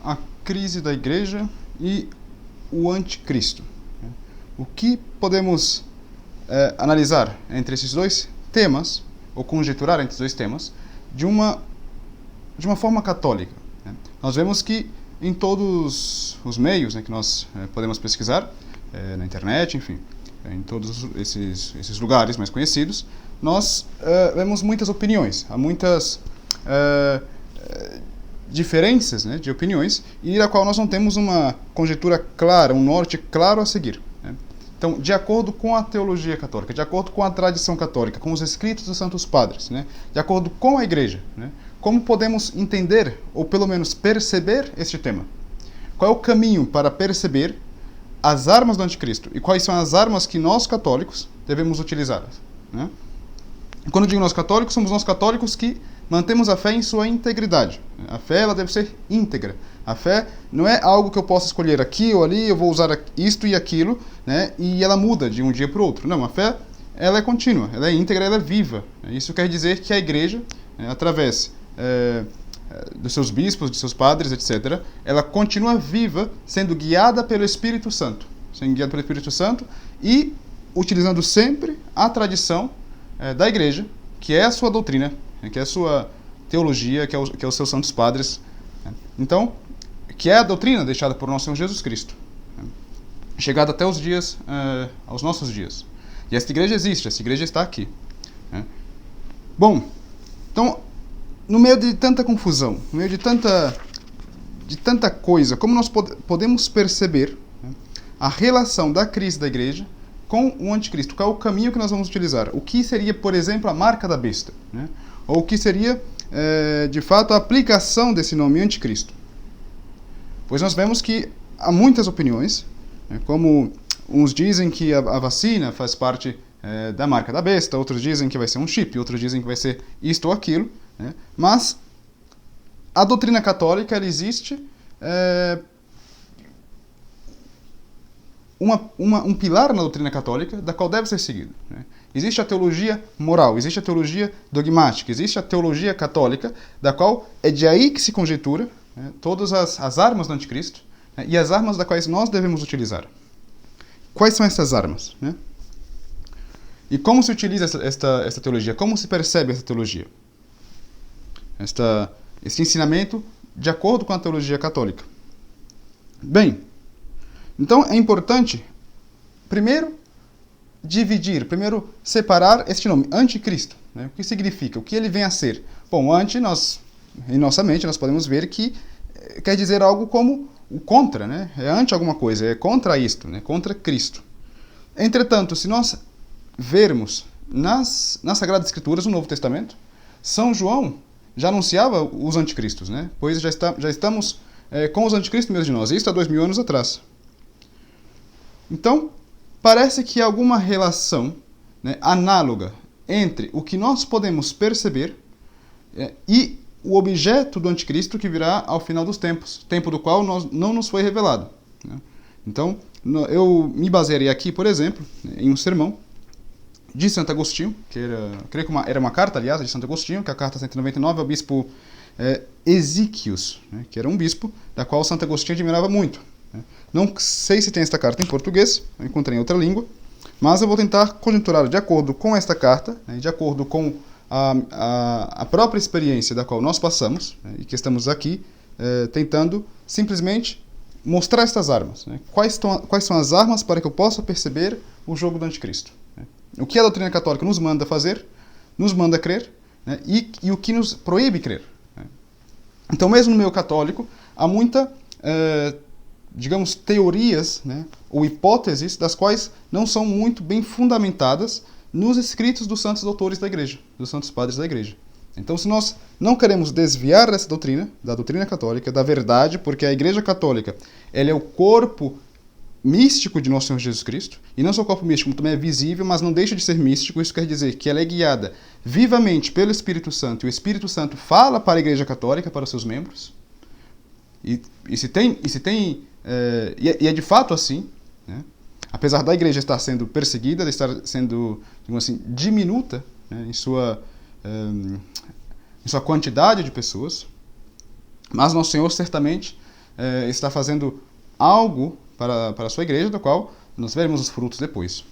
a crise da igreja e o anticristo. O que podemos analisar entre esses dois temas, ou conjecturar entre os dois temas, de uma forma católica? Nós vemos que em todos os meios que nós podemos pesquisar, na internet, enfim, em todos esses lugares mais conhecidos, nós vemos muitas opiniões, há muitas diferenças de opiniões, e da qual nós não temos uma conjectura clara, um norte claro a seguir. Então, de acordo com a teologia católica, de acordo com a tradição católica, com os escritos dos Santos Padres, de acordo com a Igreja, como podemos entender, ou pelo menos perceber este tema? Qual é o caminho para perceber as armas do anticristo? E quais são as armas que nós, católicos, devemos utilizar? Quando eu digo nós católicos, somos nós católicos que mantemos a fé em sua integridade. A fé ela deve ser íntegra. A fé não é algo que eu possa escolher aqui ou ali, eu vou usar isto e aquilo, e ela muda de um dia para o outro. Não, a fé ela é contínua, ela é íntegra, ela é viva. Isso quer dizer que a Igreja, através dos seus bispos, de seus padres, etc., ela continua viva, sendo guiada pelo Espírito Santo. Sendo guiada pelo Espírito Santo e utilizando sempre a tradição da Igreja, que é a sua doutrina, que é a sua teologia, que é os seus santos padres. Então, que é a doutrina deixada por nosso Senhor Jesus Cristo, chegada até os dias, aos nossos dias. E esta igreja existe, esta igreja está aqui. Bom, então, no meio de tanta confusão, no meio de tanta coisa, como nós podemos perceber a relação da crise da igreja com o anticristo? Qual é o caminho que nós vamos utilizar? O que seria, por exemplo, a marca da besta? Ou o que seria, de fato, a aplicação desse nome anticristo? Pois nós vemos que há muitas opiniões, como uns dizem que a vacina faz parte da marca da besta, outros dizem que vai ser um chip, outros dizem que vai ser isto ou aquilo, mas a doutrina católica ela existe um pilar na doutrina católica da qual deve ser seguido. Existe a teologia moral, existe a teologia dogmática, existe a teologia católica, da qual é de aí que se conjectura todas as armas do anticristo e as armas das quais nós devemos utilizar. Quais são essas armas? E como se utiliza esta teologia? Como se percebe essa teologia? Esse ensinamento de acordo com a teologia católica. Bem, então é importante, primeiro separar este nome, anticristo. O que significa? O que ele vem a ser? Bom, em nossa mente, nós podemos ver que quer dizer algo como o contra, é anti alguma coisa, é contra isto, contra Cristo. Entretanto, se nós vermos nas Sagradas Escrituras, no Novo Testamento, São João já anunciava os anticristos, pois já estamos com os anticristos mesmo de nós, isso há 2000 anos atrás. Então, parece que há alguma relação análoga entre o que nós podemos perceber e o objeto do anticristo que virá ao final dos tempos, tempo do qual não nos foi revelado. Então, eu me basearei aqui, por exemplo, em um sermão de Santo Agostinho, creio que era uma carta, aliás, de Santo Agostinho, que é a carta 199 ao bispo Exíquios, que era um bispo da qual Santo Agostinho admirava muito. Não sei se tem esta carta em português, eu encontrei em outra língua, mas eu vou tentar conjecturar de acordo com esta carta, de acordo com a própria experiência da qual nós passamos, e que estamos aqui tentando simplesmente mostrar estas armas. Quais são as armas para que eu possa perceber o jogo do anticristo? O que a doutrina católica nos manda fazer, nos manda crer, e o que nos proíbe crer. Então, mesmo no meio católico, há muita, digamos, teorias, ou hipóteses, das quais não são muito bem fundamentadas nos escritos dos santos doutores da Igreja, dos santos padres da Igreja. Então, se nós não queremos desviar dessa doutrina, da doutrina católica, da verdade, porque a Igreja Católica ela é o corpo místico de nosso Senhor Jesus Cristo, e não só o corpo místico, como também é visível, mas não deixa de ser místico. Isso quer dizer que ela é guiada vivamente pelo Espírito Santo, e o Espírito Santo fala para a Igreja Católica, para os seus membros, e é de fato assim, apesar da Igreja estar sendo perseguida, de estar sendo, digamos assim, diminuta em sua quantidade de pessoas, mas nosso Senhor certamente está fazendo algo para a sua igreja, do qual nós veremos os frutos depois,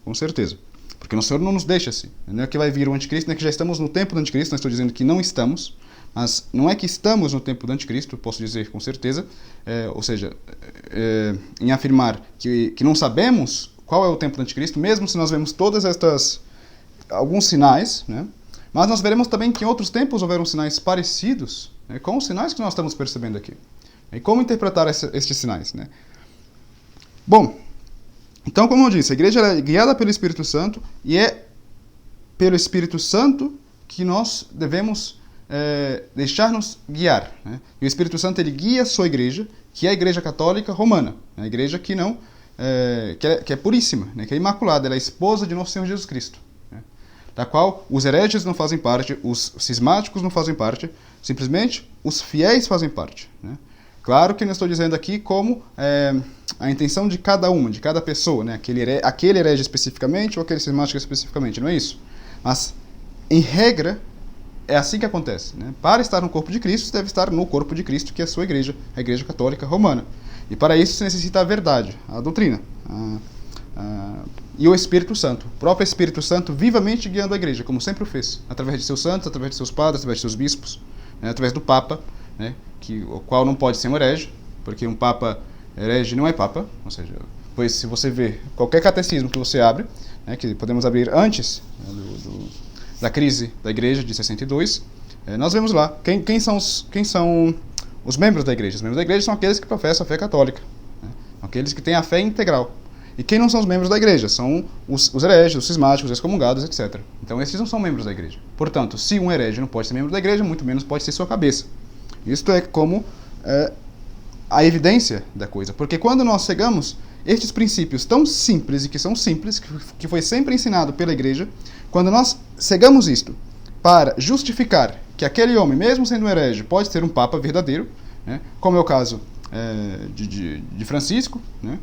com certeza. Porque o Senhor não nos deixa assim. Não é que vai vir o anticristo, não é que já estamos no tempo do anticristo, não estou dizendo que não estamos, mas não é que estamos no tempo do anticristo, posso dizer com certeza, ou seja, em afirmar que não sabemos qual é o tempo do anticristo, mesmo se nós vemos alguns sinais, né? Mas nós veremos também que em outros tempos houveram sinais parecidos, né, com os sinais que nós estamos percebendo aqui. E como interpretar estes sinais, né? Bom, então, como eu disse, a igreja é guiada pelo Espírito Santo e é pelo Espírito Santo que nós devemos deixar-nos guiar, né? E o Espírito Santo, ele guia a sua igreja, que é a Igreja Católica Romana, a igreja que não que é puríssima, né? Que é imaculada, ela é a esposa de nosso Senhor Jesus Cristo, né? Da qual os hereges não fazem parte, os cismáticos não fazem parte, simplesmente os fiéis fazem parte, né? Claro que não estou dizendo aqui como a intenção de cada uma, de cada pessoa, né? Aquele herege especificamente ou aquele cismático especificamente, não é isso. Mas, em regra, é assim que acontece, né? Para estar no corpo de Cristo, você deve estar no corpo de Cristo, que é a sua igreja, a Igreja Católica Romana. E para isso se necessita a verdade, a doutrina, e o Espírito Santo. O próprio Espírito Santo vivamente guiando a igreja, como sempre o fez, através de seus santos, através de seus padres, através de seus bispos, né? Através do Papa, né? O qual não pode ser um herege, porque um Papa herege não é Papa, ou seja, pois se você vê qualquer catecismo que você abre, né, que podemos abrir antes, né, da crise da igreja de 62, nós vemos lá quem são os membros da igreja. Os membros da igreja são aqueles que professam a fé católica, né, aqueles que têm a fé integral. E quem não são os membros da igreja? São os hereges, os cismáticos, os excomungados, etc. Então esses não são membros da igreja. Portanto, se um herege não pode ser membro da igreja, muito menos pode ser sua cabeça. Isto é como a evidência da coisa. Porque quando nós cegamos estes princípios tão simples, e que são simples, que foi sempre ensinado pela igreja, quando nós cegamos isto para justificar que aquele homem, mesmo sendo um herege, pode ser um papa verdadeiro, né, como é o caso de Francisco, né,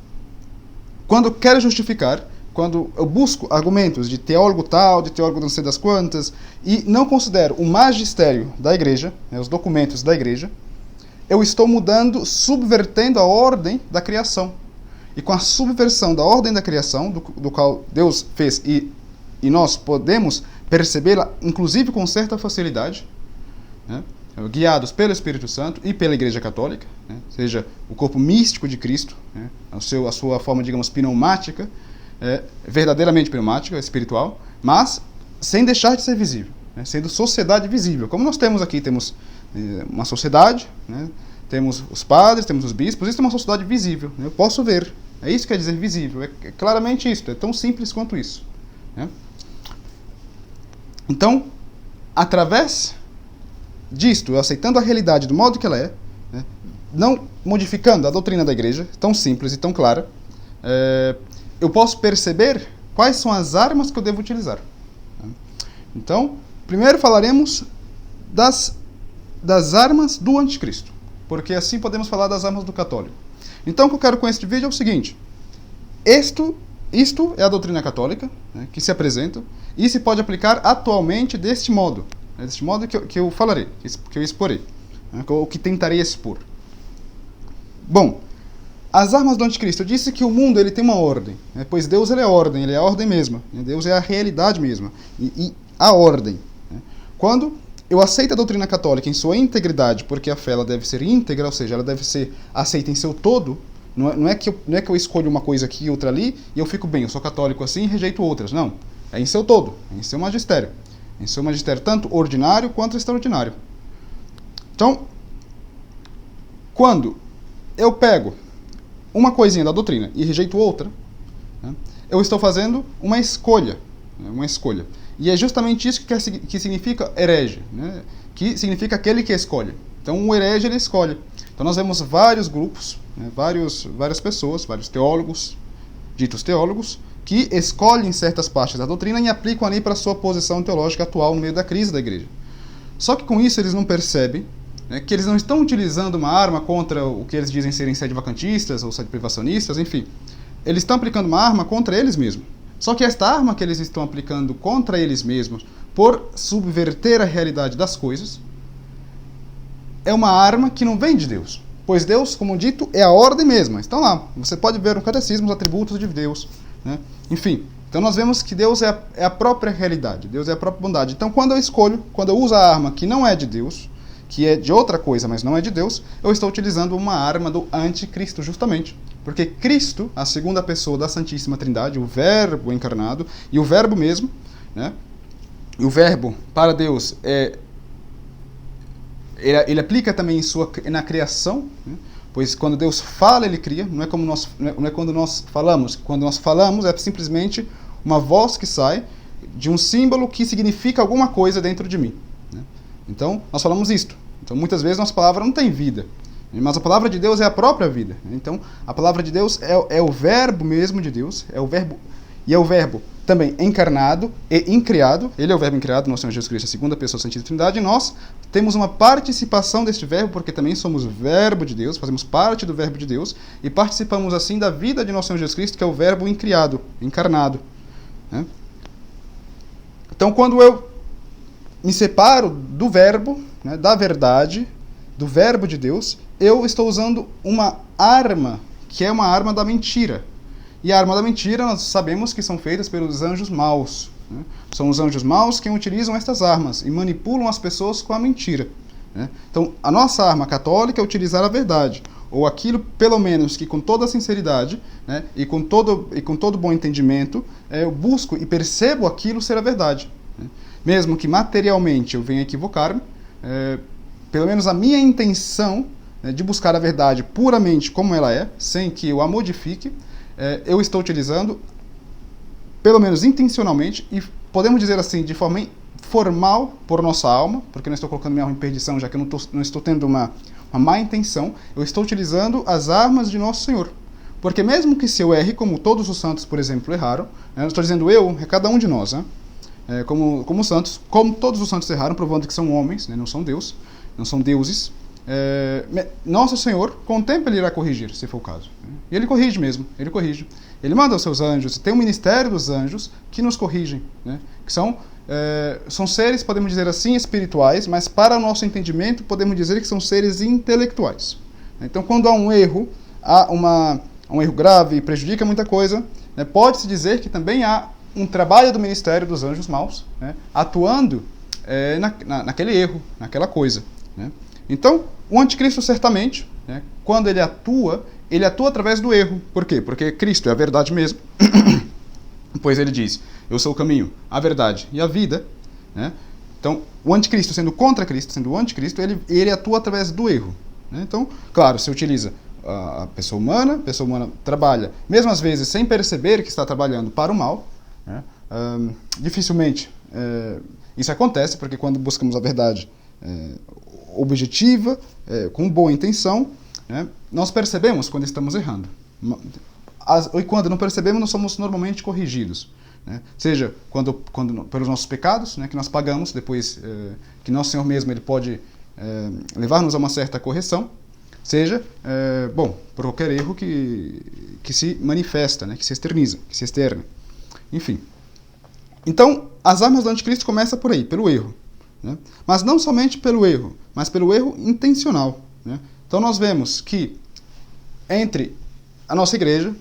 quando eu quero justificar, quando eu busco argumentos de teólogo tal, de teólogo não sei das quantas, e não considero o magistério da igreja, né, os documentos da igreja, eu estou subvertendo a ordem da criação. E com a subversão da ordem da criação, do qual Deus fez, e nós podemos percebê-la, inclusive com certa facilidade, né, guiados pelo Espírito Santo e pela Igreja Católica, né, seja o corpo místico de Cristo, né, a sua forma, digamos, pneumática, verdadeiramente pneumática, espiritual, mas sem deixar de ser visível, né, sendo sociedade visível. Como nós temos aqui, temos uma sociedade, né, temos os padres, temos os bispos, isso é uma sociedade visível, né, eu posso ver. É isso que quer dizer visível, é claramente isso, é tão simples quanto isso, né? Então, através disto, aceitando a realidade do modo que ela é, né, não modificando a doutrina da igreja, tão simples e tão clara, eu posso perceber quais são as armas que eu devo utilizar. Então, primeiro falaremos das armas do anticristo, porque assim podemos falar das armas do católico. Então, o que eu quero com este vídeo é o seguinte: isto é a doutrina católica, né, que se apresenta e se pode aplicar atualmente deste modo que eu falarei, que eu exporei, né, o que tentarei expor. Bom, as armas do anticristo. Eu disse que o mundo ele tem uma ordem, né, pois Deus ele é a ordem mesma, né, Deus é a realidade mesma, e a ordem. Né. Quando eu aceito a doutrina católica em sua integridade, porque a fé ela deve ser íntegra, ou seja, ela deve ser aceita em seu todo. Não é que eu escolho uma coisa aqui e outra ali, e eu fico bem, eu sou católico assim e rejeito outras. Não. É em seu todo, é em seu magistério. Em seu magistério tanto ordinário quanto extraordinário. Então, quando eu pego uma coisinha da doutrina e rejeito outra, né, eu estou fazendo uma escolha. Né, uma escolha. E é justamente isso que significa herege, né, que significa aquele que escolhe. Então, o herege ele escolhe. Então, nós vemos vários grupos, né, várias pessoas, vários teólogos, ditos teólogos, que escolhem certas partes da doutrina e aplicam ali para a sua posição teológica atual no meio da crise da igreja. Só que com isso eles não percebem, né, que eles não estão utilizando uma arma contra o que eles dizem serem sede-vacantistas ou sede-privacionistas, enfim. Eles estão aplicando uma arma contra eles mesmos. Só que esta arma que eles estão aplicando contra eles mesmos, por subverter a realidade das coisas, é uma arma que não vem de Deus. Pois Deus, como dito, é a ordem mesma. Estão lá. Você pode ver no catecismo os atributos de Deus, né? Enfim, então nós vemos que Deus é a própria realidade. Deus é a própria bondade. Então quando eu escolho, quando eu uso a arma que não é de Deus, que é de outra coisa, mas não é de Deus, eu estou utilizando uma arma do anticristo, justamente. Porque Cristo, a segunda pessoa da Santíssima Trindade, o Verbo encarnado, e o Verbo mesmo, né? E o Verbo, para Deus, ele aplica também na criação, né? Pois quando Deus fala, ele cria, não é como não é quando nós falamos. Quando nós falamos é simplesmente uma voz que sai de um símbolo que significa alguma coisa dentro de mim, né? Então, nós falamos isto. Então, muitas vezes, nossa palavra não tem vida, mas a palavra de Deus é a própria vida. Então, a palavra de Deus é o verbo mesmo de Deus, é o verbo também encarnado e incriado. Ele é o verbo incriado, nosso Senhor Jesus Cristo, a segunda pessoa da Santíssima Trindade, e nós temos uma participação deste verbo, porque também somos verbo de Deus, fazemos parte do verbo de Deus, e participamos assim da vida de nosso Senhor Jesus Cristo, que é o verbo incriado, encarnado, né? Então, quando eu me separo do verbo, né, da verdade, do verbo de Deus, eu estou usando uma arma, que é uma arma da mentira. E a arma da mentira, nós sabemos que são feitas pelos anjos maus, né? São os anjos maus quem utilizam estas armas e manipulam as pessoas com a mentira, né? Então, a nossa arma católica é utilizar a verdade, ou aquilo, pelo menos, que com toda a sinceridade, né, e com todo bom entendimento, eu busco e percebo aquilo ser a verdade, né? Mesmo que materialmente eu venha equivocar-me, pelo menos a minha intenção, né, de buscar a verdade puramente como ela é, sem que eu a modifique, eu estou utilizando, pelo menos intencionalmente, e podemos dizer assim, de forma formal por nossa alma, porque não estou colocando minha alma em perdição, já que eu não estou tendo uma má intenção, eu estou utilizando as armas de Nosso Senhor. Porque mesmo que se eu erre, como todos os santos, por exemplo, erraram, não estou dizendo eu, é cada um de nós, né? Como santos, como todos os santos erraram, provando que são homens, né? Não são Deus, não são deuses. Nosso Senhor, com o tempo ele irá corrigir, se for o caso. E ele corrige mesmo, ele corrige. Ele manda os seus anjos, tem um ministério dos anjos que nos corrigem, né? Que são seres, podemos dizer assim, espirituais, mas para o nosso entendimento podemos dizer que são seres intelectuais. Então, quando há um erro, um erro grave e prejudica muita coisa, né, pode-se dizer que também há um trabalho do ministério dos anjos maus, né, atuando naquele erro, naquela coisa, né? Então, o anticristo certamente, né, quando ele atua através do erro. Por quê? Porque Cristo é a verdade mesmo. Pois ele diz, eu sou o caminho, a verdade e a vida, né? Então, o anticristo, sendo contra Cristo, sendo o anticristo, ele atua através do erro, né? Então, claro, se utiliza a pessoa humana trabalha, mesmo às vezes sem perceber que está trabalhando para o mal, né? Dificilmente isso acontece, porque quando buscamos a verdade objetiva, com boa intenção, né, nós percebemos quando estamos errando. E quando não percebemos, nós somos normalmente corrigidos, né? Seja quando pelos nossos pecados, né, que nós pagamos, depois que nosso Senhor mesmo ele pode levar-nos a uma certa correção, seja por qualquer erro que se manifesta, né, que se externiza, que se externa. Enfim. Então, as armas do anticristo começam por aí, pelo erro, né? Mas não somente pelo erro, mas pelo erro intencional, né? Então nós vemos que entre a nossa igreja,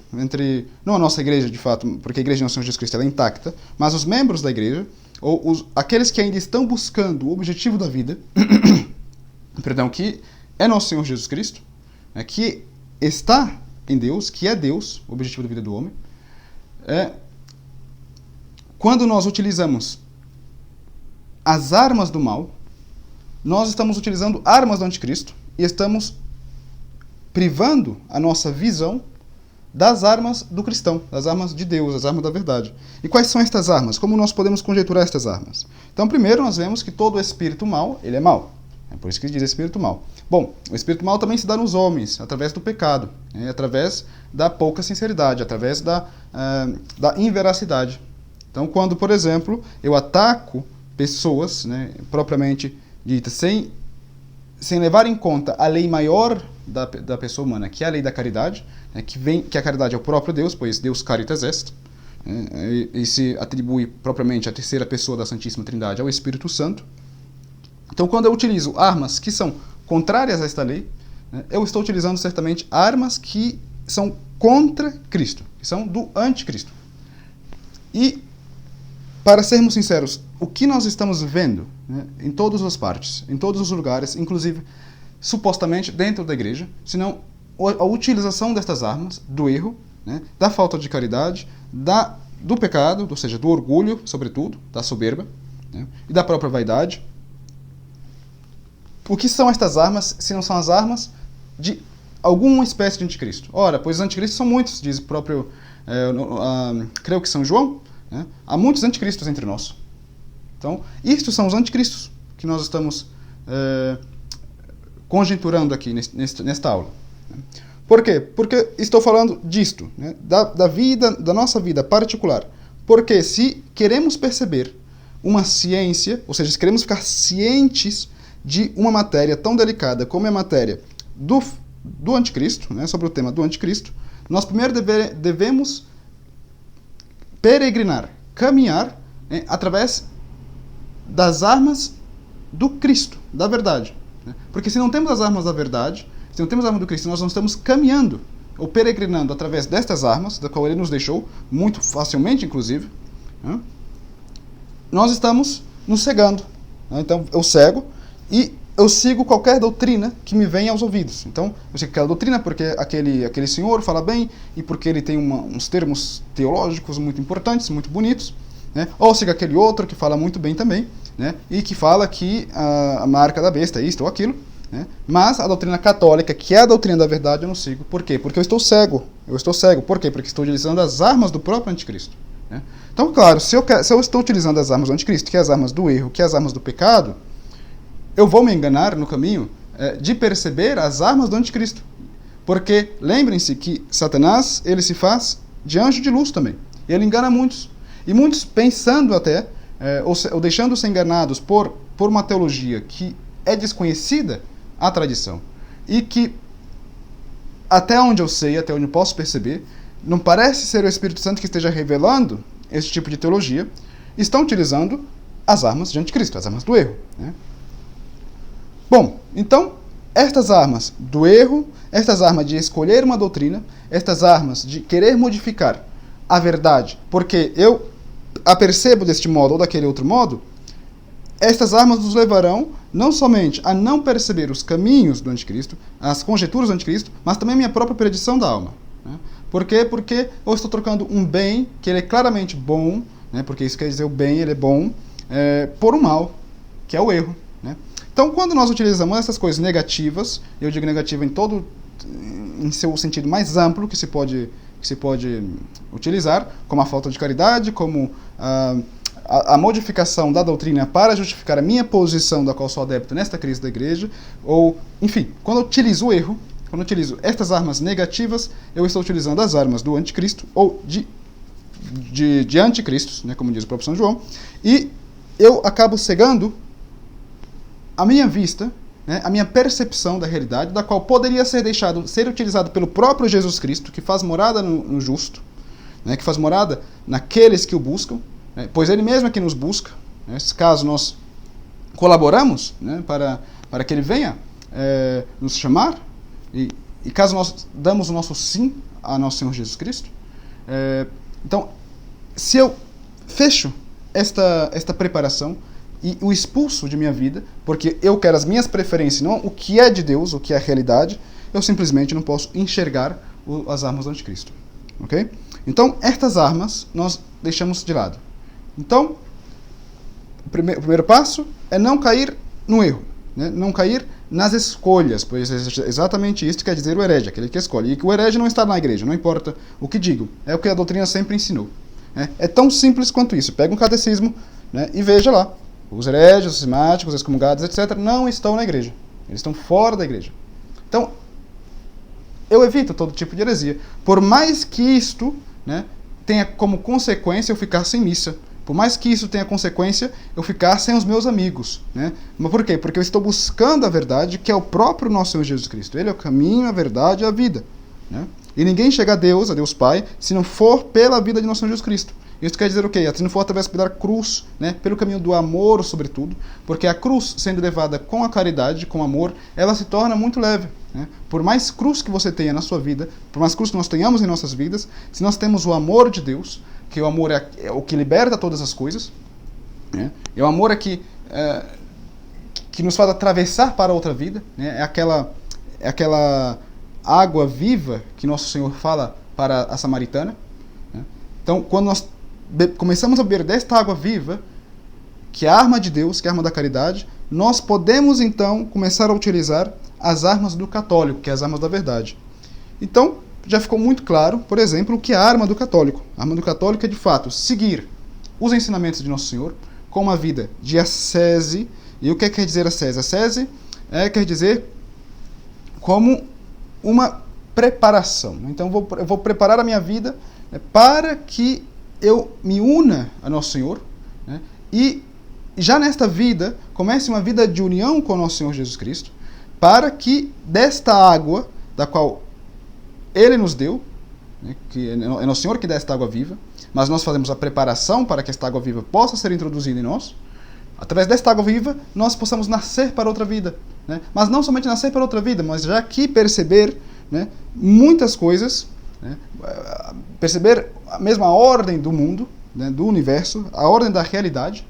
não a nossa igreja de fato, porque a igreja de Nosso Senhor Jesus Cristo ela é intacta, mas os membros da igreja, ou aqueles que ainda estão buscando o objetivo da vida, perdão, que é Nosso Senhor Jesus Cristo, né, que está em Deus, que é Deus, o objetivo da vida do homem, quando nós utilizamos as armas do mal, nós estamos utilizando armas do anticristo e estamos privando a nossa visão das armas do cristão, das armas de Deus, das armas da verdade. E quais são estas armas? Como nós podemos conjecturar estas armas? Então, primeiro, nós vemos que todo espírito mau, ele é mau. É por isso que ele diz espírito mau. Bom, o espírito mau também se dá nos homens, através do pecado, né? Através da pouca sinceridade, através da inveracidade. Então, quando, por exemplo, eu ataco pessoas, né, propriamente ditas, sem levar em conta a lei maior da pessoa humana, que é a lei da caridade, né, que a caridade é o próprio Deus, pois Deus caritas est, né, e se atribui propriamente a terceira pessoa da Santíssima Trindade, ao Espírito Santo. Então, quando eu utilizo armas que são contrárias a esta lei, né, eu estou utilizando certamente armas que são contra Cristo, que são do anticristo. E, para sermos sinceros, o que nós estamos vendo, né, em todas as partes, em todos os lugares, inclusive supostamente dentro da igreja, senão a utilização destas armas, do erro, né, da falta de caridade, do pecado, ou seja, do orgulho, sobretudo, da soberba, né, e da própria vaidade. O que são estas armas, se não são as armas de alguma espécie de anticristo? Ora, pois os anticristos são muitos, diz o próprio, creio que São João, né, há muitos anticristos entre nós. Então, estes são os anticristos que nós estamos conjecturando aqui nesta aula. Por quê? Porque estou falando disto, né, da nossa vida particular. Porque se queremos perceber uma ciência, ou seja, se queremos ficar cientes de uma matéria tão delicada como é a matéria do anticristo, né, sobre o tema do anticristo, nós primeiro devemos peregrinar, caminhar, né, através das armas do Cristo, da verdade. Né? Porque se não temos as armas da verdade, se não temos a arma do Cristo, nós não estamos caminhando ou peregrinando através destas armas, da qual ele nos deixou, muito facilmente, inclusive, né? Nós estamos nos cegando. Né? Então, eu cego e eu sigo qualquer doutrina que me venha aos ouvidos. Então, eu sigo aquela doutrina porque aquele senhor fala bem e porque ele tem uns termos teológicos muito importantes, muito bonitos, né? Ou sigo aquele outro que fala muito bem também, né? E que fala que a marca da besta é isto ou aquilo, né? Mas a doutrina católica, que é a doutrina da verdade, eu não sigo. Por quê? Porque eu estou cego. Eu estou cego. Por quê? Porque estou utilizando as armas do próprio anticristo. Né? Então, claro, se eu estou utilizando as armas do anticristo, que é as armas do erro, que é as armas do pecado, eu vou me enganar no caminho de perceber as armas do anticristo. Porque lembrem-se que Satanás, ele se faz de anjo de luz também. E ele engana muitos. E muitos pensando até, ou deixando-se enganados por uma teologia que é desconhecida à tradição. E que, até onde eu sei, até onde eu posso perceber, não parece ser o Espírito Santo que esteja revelando esse tipo de teologia, estão utilizando as armas de anticristo, as armas do erro. Né? Bom, então, estas armas do erro, estas armas de escolher uma doutrina, estas armas de querer modificar a verdade, porque eu a percebo deste modo ou daquele outro modo, estas armas nos levarão não somente a não perceber os caminhos do anticristo, as conjecturas do anticristo, mas também a minha própria perdição da alma. Né? Por quê? Porque eu estou trocando um bem, que ele é claramente bom, né? Porque isso quer dizer o bem, ele é bom, por um mal, que é o erro. Né? Então, quando nós utilizamos essas coisas negativas, eu digo negativa em seu sentido mais amplo que se pode utilizar, como a falta de caridade, como a modificação da doutrina para justificar a minha posição da qual sou adepto nesta crise da igreja, ou, enfim, quando eu utilizo o erro, quando eu utilizo estas armas negativas, eu estou utilizando as armas do anticristo, ou de anticristos, né, como diz o próprio São João, e eu acabo cegando a minha vista, né, a minha percepção da realidade, da qual poderia ser utilizado pelo próprio Jesus Cristo, que faz morada no justo, né, que faz morada naqueles que o buscam, né, pois ele mesmo é que nos busca. Né, caso nós colaboramos, né, para que ele venha nos chamar, e caso nós damos o nosso sim a nosso Senhor Jesus Cristo, então, se eu fecho esta preparação e o expulso de minha vida, porque eu quero as minhas preferências, não o que é de Deus, o que é a realidade, eu simplesmente não posso enxergar as armas do anticristo. Ok? Então, estas armas nós deixamos de lado. Então, o primeiro passo é não cair no erro, né? Não cair nas escolhas, pois é exatamente isso que quer dizer o herege, aquele que escolhe. E que o herege não está na igreja, não importa o que digo, é o que a doutrina sempre ensinou. É tão simples quanto isso. Pega um catecismo, né, e veja lá. Os hereges, os cismáticos, os excomungados, etc., não estão na igreja. Eles estão fora da igreja. Então, eu evito todo tipo de heresia. Por mais que isto, né, tenha como consequência eu ficar sem missa. Por mais que isso tenha consequência eu ficar sem os meus amigos. Né? Mas por quê? Porque eu estou buscando a verdade, que é o próprio nosso Senhor Jesus Cristo. Ele é o caminho, a verdade e a vida. Né? E ninguém chega a Deus Pai, se não for pela vida de nosso Senhor Jesus Cristo. Isso quer dizer o quê? Se não for através da cruz, né? Pelo caminho do amor, sobretudo, porque a cruz, sendo levada com a caridade, com amor, ela se torna muito leve. né? Por mais cruz que você tenha na sua vida, por mais cruz que nós tenhamos em nossas vidas, se nós temos o amor de Deus, que o amor é o que liberta todas as coisas, né? E o amor que nos faz atravessar para outra vida, né? É aquela água viva que nosso Senhor fala para a samaritana, né? Então, quando nós começamos a beber desta água viva, que é a arma de Deus, que é a arma da caridade, nós podemos então começar a utilizar as armas do católico, que é as armas da verdade. Então, já ficou muito claro, por exemplo, o que é a arma do católico. A arma do católico é, de fato, seguir os ensinamentos de Nosso Senhor com uma vida de ascese. E o que quer dizer ascese? Ascese quer dizer como uma preparação. Então, eu vou preparar a minha vida, né, para que eu me una a Nosso Senhor, né, e já nesta vida comece uma vida de união com o Nosso Senhor Jesus Cristo, para que desta água, da qual Ele nos deu, né, que é Nosso Senhor que dá esta água viva, mas nós fazemos a preparação para que esta água viva possa ser introduzida em nós. Através desta água viva, nós possamos nascer para outra vida, né? Mas não somente nascer para outra vida, mas já aqui perceber, né, muitas coisas, né, perceber a mesma ordem do mundo, né, do universo, a ordem da realidade,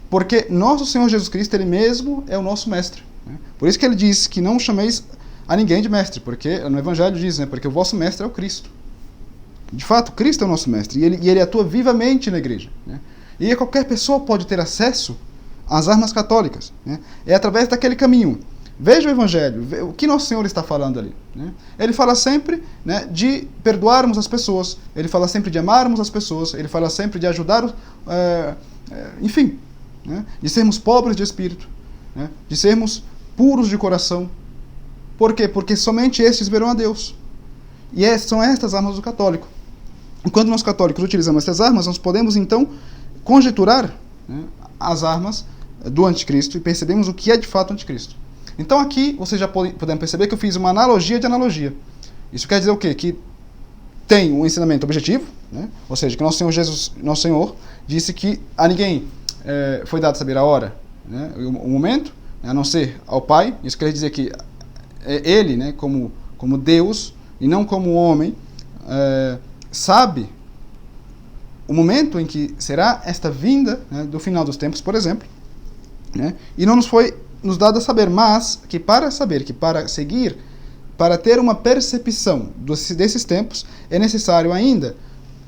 porque nosso Senhor Jesus Cristo, Ele mesmo é o nosso mestre, né? Por isso que Ele diz que não chameis a ninguém de mestre, porque no Evangelho diz, né, porque o vosso mestre é o Cristo. De fato, Cristo é o nosso mestre, e ele atua vivamente na igreja, né? E qualquer pessoa pode ter acesso às armas católicas, né? É através daquele caminho. Veja o Evangelho, o que Nosso Senhor está falando ali, né? Ele fala sempre, né, de perdoarmos as pessoas, ele fala sempre de amarmos as pessoas, ele fala sempre de ajudar, enfim, né, de sermos pobres de espírito, né, de sermos puros de coração. Por quê? Porque somente estes verão a Deus. E são estas armas do católico. Enquanto nós católicos utilizamos essas armas, nós podemos então conjecturar, né, as armas do anticristo e percebemos o que é de fato o anticristo. Então aqui vocês já podem perceber que eu fiz uma analogia de analogia. Isso quer dizer o quê? Que tem um ensinamento objetivo, né? Ou seja, que nosso Senhor disse que a ninguém foi dado saber a hora, né, o momento, a não ser ao Pai. Isso quer dizer que Ele, né, como Deus e não como homem, sabe o momento em que será esta vinda, né, do final dos tempos, por exemplo, né, e não nos foi nos dado a saber, mas que para saber, que para seguir, para ter uma percepção desses tempos, é necessário ainda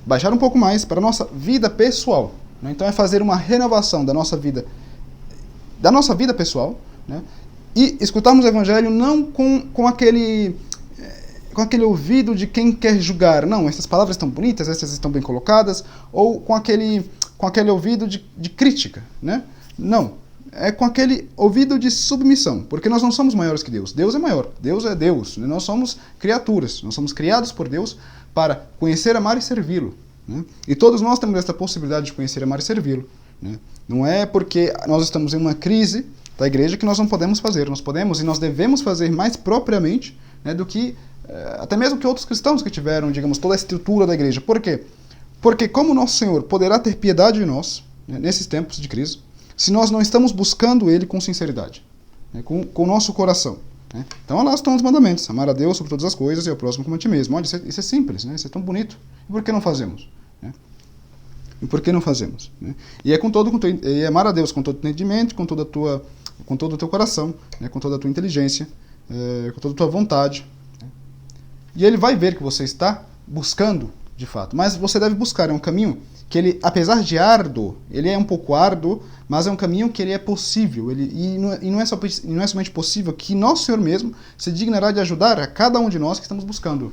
baixar um pouco mais para a nossa vida pessoal, né? Então é fazer uma renovação da nossa vida pessoal, né, e escutarmos o Evangelho não com aquele ouvido de quem quer julgar. Não, essas palavras estão bonitas, essas estão bem colocadas, ou com aquele ouvido de crítica, né? Não, é com aquele ouvido de submissão, porque nós não somos maiores que Deus. Deus é maior, Deus é Deus, né? Nós somos criaturas, nós somos criados por Deus para conhecer, amar e servi-lo, né? E todos nós temos essa possibilidade de conhecer, amar e servi-lo, né? Não é porque nós estamos em uma crise da igreja que nós não podemos fazer. Nós podemos e nós devemos fazer mais propriamente, né, do que até mesmo que outros cristãos que tiveram, digamos, toda a estrutura da igreja. Por quê? Porque como nosso Senhor poderá ter piedade de nós, né, nesses tempos de crise, se nós não estamos buscando Ele com sinceridade, né, com o nosso coração, né? Então lá estão os mandamentos: amar a Deus sobre todas as coisas e ao próximo como a ti mesmo. Olha, isso é simples, né? Isso é tão bonito. E por que não fazemos, né? E por que não fazemos, né? E é amar a Deus com todo o entendimento, com todo o teu coração, né, com toda a tua inteligência, com toda a tua vontade. E Ele vai ver que você está buscando, de fato. Mas você deve buscar, é um caminho que ele, apesar de árduo, ele é um pouco árduo, mas é um caminho que ele é possível. E não é somente possível, que Nosso Senhor mesmo se dignará de ajudar a cada um de nós que estamos buscando,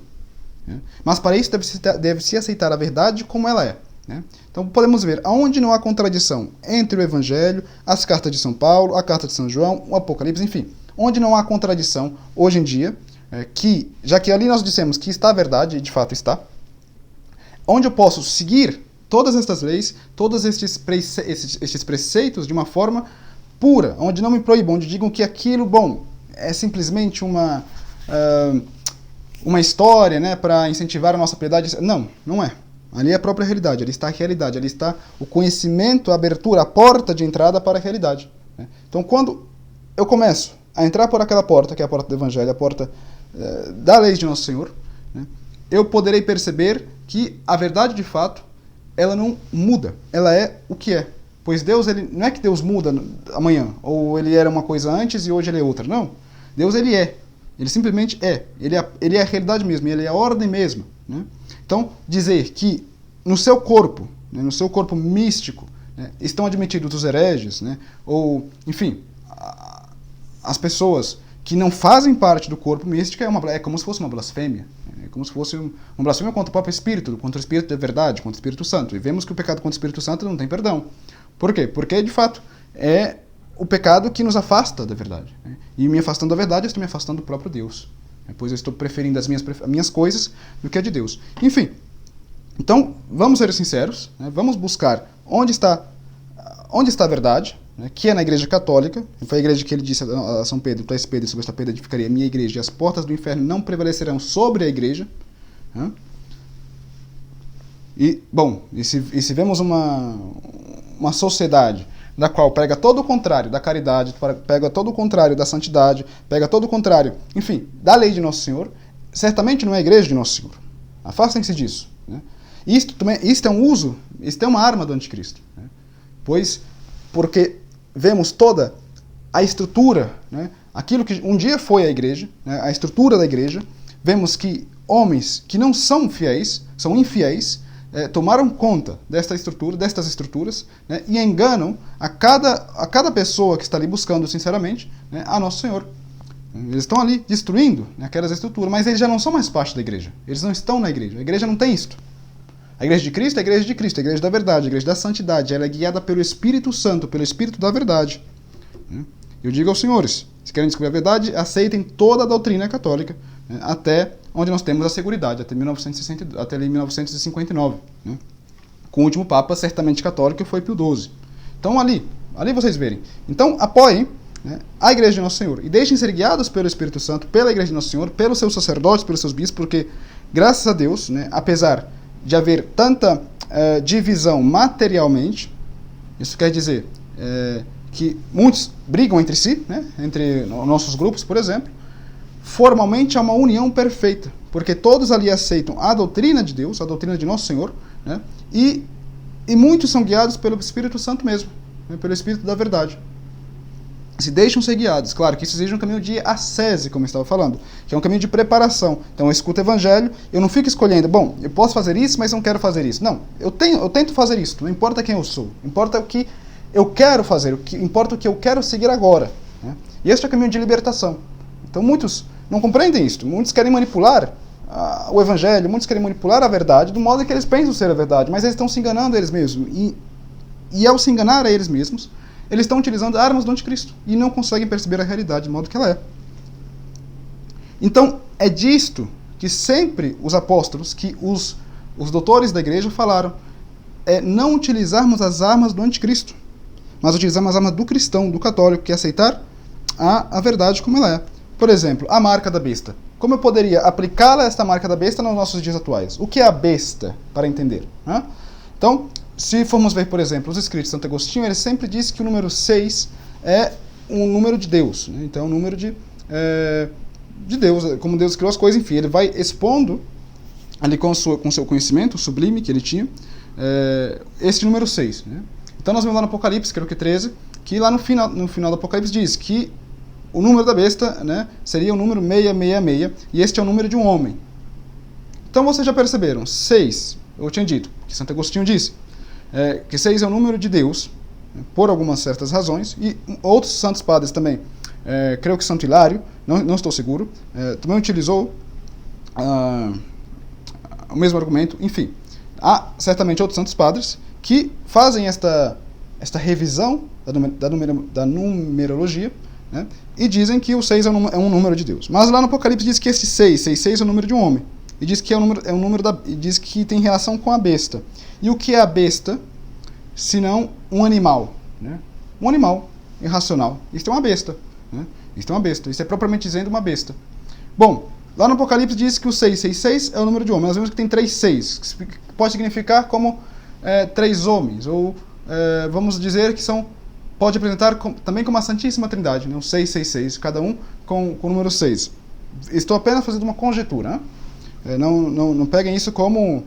né? Mas para isso deve-se aceitar a verdade como ela é, né? Então podemos ver aonde não há contradição entre o Evangelho, as cartas de São Paulo, a carta de São João, o Apocalipse, enfim. Onde não há contradição hoje em dia, já que ali nós dissemos que está a verdade, e de fato está, onde eu posso seguir todas estas leis, todos estes preceitos de uma forma pura, onde não me proíbam, onde digam que aquilo, bom, é simplesmente uma história, né, para incentivar a nossa piedade. Não, não é. Ali é a própria realidade, ali está a realidade, ali está o conhecimento, a abertura, a porta de entrada para a realidade, né? Então quando eu começo a entrar por aquela porta, que é a porta do Evangelho, a porta da lei de Nosso Senhor, né, eu poderei perceber que a verdade, de fato, ela não muda, ela é o que é. Pois Deus, ele, não é que Deus muda amanhã, ou ele era uma coisa antes e hoje ele é outra, não. Deus, ele é. Ele simplesmente é. Ele é a realidade mesmo, ele é a ordem mesma. Né? Então, dizer que no seu corpo, né, no seu corpo místico, né, estão admitidos os hereges, né, ou, enfim, as pessoas que não fazem parte do corpo místico, é como se fosse uma blasfêmia. É como se fosse uma blasfêmia contra o próprio Espírito, contra o Espírito da verdade, contra o Espírito Santo. E vemos que o pecado contra o Espírito Santo não tem perdão. Por quê? Porque, de fato, é o pecado que nos afasta da verdade. Né? E me afastando da verdade, eu estou me afastando do próprio Deus. Pois eu estou preferindo as minhas coisas do que a de Deus. Enfim, então, vamos ser sinceros, né? Vamos buscar onde está a verdade, né? Que é na Igreja Católica. Foi a igreja que ele disse a São Pedro, tu és Pedro, e sobre esta pedra edificaria a minha igreja, e as portas do inferno não prevalecerão sobre a igreja. Né? E, bom, e se vemos uma sociedade da qual pega todo o contrário da caridade, pega todo o contrário da santidade, pega todo o contrário, enfim, da lei de Nosso Senhor, certamente não é a igreja de Nosso Senhor. Afastem-se disso. Né? Isto é uma arma do anticristo. Né? Porque vemos toda a estrutura, né? Aquilo que um dia foi a igreja, né? A estrutura da igreja, vemos que homens que não são fiéis, são infiéis, tomaram conta destas estruturas, né, e enganam a cada pessoa que está ali buscando sinceramente, né, a Nosso Senhor. Eles estão ali destruindo, né, aquelas estruturas, mas eles já não são mais parte da igreja. Eles não estão na igreja. A igreja não tem isto. A igreja de Cristo é a igreja de Cristo, a igreja da verdade, a igreja da santidade. Ela é guiada pelo Espírito Santo, pelo Espírito da verdade. Eu digo aos senhores, se querem descobrir a verdade, aceitem toda a doutrina católica, né, até onde nós temos a seguridade, até 1959, né? Com o último Papa, certamente católico, que foi Pio XII. Então, ali vocês verem. Então, apoiem, né, a Igreja de Nosso Senhor, e deixem ser guiados pelo Espírito Santo, pela Igreja de Nosso Senhor, pelos seus sacerdotes, pelos seus bispos, porque, graças a Deus, né, apesar de haver tanta divisão materialmente, isso quer dizer que muitos brigam entre si, né, entre nossos grupos, por exemplo, formalmente há uma união perfeita, porque todos ali aceitam a doutrina de Deus, a doutrina de Nosso Senhor, né? E muitos são guiados pelo Espírito Santo mesmo, né? Pelo Espírito da verdade. Se deixam ser guiados. Claro que isso exige um caminho de ascese, como eu estava falando, que é um caminho de preparação. Então eu escuto o Evangelho, eu não fico escolhendo, bom, eu posso fazer isso, mas não quero fazer isso. Não, eu tento fazer isso, não importa quem eu sou, importa o que eu quero fazer, importa o que eu quero seguir agora. Né? E este é o caminho de libertação. Então muitos não compreendem isso. Muitos querem manipular o Evangelho, muitos querem manipular a verdade do modo que eles pensam ser a verdade, mas eles estão se enganando a eles mesmos. E ao se enganar a eles mesmos, eles estão utilizando armas do anticristo e não conseguem perceber a realidade de modo que ela é. Então, é disto que sempre os apóstolos, que os doutores da igreja falaram, é não utilizarmos as armas do anticristo, mas utilizarmos as armas do cristão, do católico, que é aceitar a verdade como ela é. Por exemplo, a marca da besta. Como eu poderia aplicá-la, esta marca da besta, nos nossos dias atuais? O que é a besta, para entender? Né? Então, se formos ver, por exemplo, os escritos de Santo Agostinho, ele sempre diz que o número 6 é um número de Deus. Né? Então, é um número de Deus, como Deus criou as coisas, enfim. Ele vai expondo, ali com seu conhecimento sublime que ele tinha, esse número 6. Né? Então, nós vemos lá no Apocalipse, creio que 13, que lá no final do Apocalipse diz que o número da besta, né, seria o número 666, e este é o número de um homem. Então vocês já perceberam, 6, eu tinha dito, que Santo Agostinho disse, que 6 é o número de Deus, por algumas certas razões, e outros santos padres também, creio que Santo Hilário, não estou seguro, também utilizou o mesmo argumento, enfim. Há certamente outros santos padres que fazem esta revisão da numerologia, né? E dizem que o 6 é um número de Deus. Mas lá no Apocalipse diz que esse 666 é o número de um homem. E diz que e diz que tem relação com a besta. E o que é a besta, senão um animal? Né? Um animal irracional. Isto é uma besta. Né? Isto é uma besta. Isso é propriamente dizendo uma besta. Bom, lá no Apocalipse diz que o 666 é o número de homem. Nós vemos que tem 3 6, que pode significar como 3 homens. Ou vamos dizer que são pode apresentar também como a Santíssima Trindade, né? O 666, cada um com o número 6. Estou apenas fazendo uma conjectura, né? Não peguem isso como,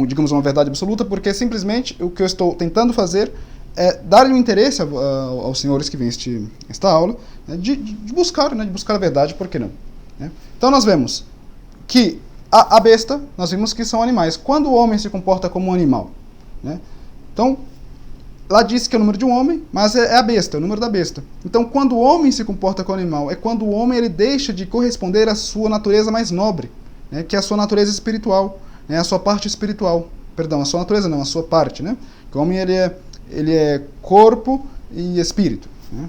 digamos, uma verdade absoluta, porque simplesmente o que eu estou tentando fazer é dar um interesse aos senhores que vêm esta aula, né? de buscar a verdade, por que não? Né? Então nós vemos que a besta, nós vimos que são animais. Quando o homem se comporta como um animal, né? Então, lá diz que é o número de um homem, mas é a besta, é o número da besta. Então, quando o homem se comporta como animal, é quando o homem ele deixa de corresponder à sua natureza mais nobre, né? Que é a sua natureza espiritual, né? A sua parte espiritual. Perdão, a sua natureza não, a sua parte, né? Que o homem ele é corpo e espírito, né?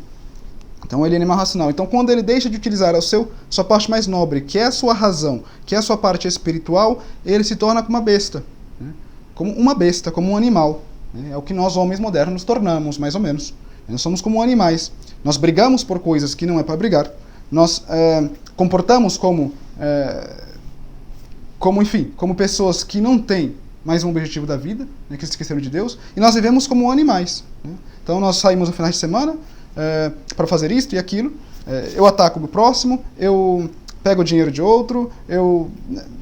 Então ele é animal racional. Então quando ele deixa de utilizar sua parte mais nobre, que é a sua razão, que é a sua parte espiritual, ele se torna como uma besta, né? Como uma besta, como um animal, né? É o que nós homens modernos nos tornamos, mais ou menos. Nós somos como animais. Nós brigamos por coisas que não é para brigar. Nós comportamos como pessoas que não têm mais um objetivo da vida, né? Que se esqueceram de Deus. E nós vivemos como animais, né? Então nós saímos no final de semana para fazer isto e aquilo, eu ataco o próximo, eu pego o dinheiro de outro, eu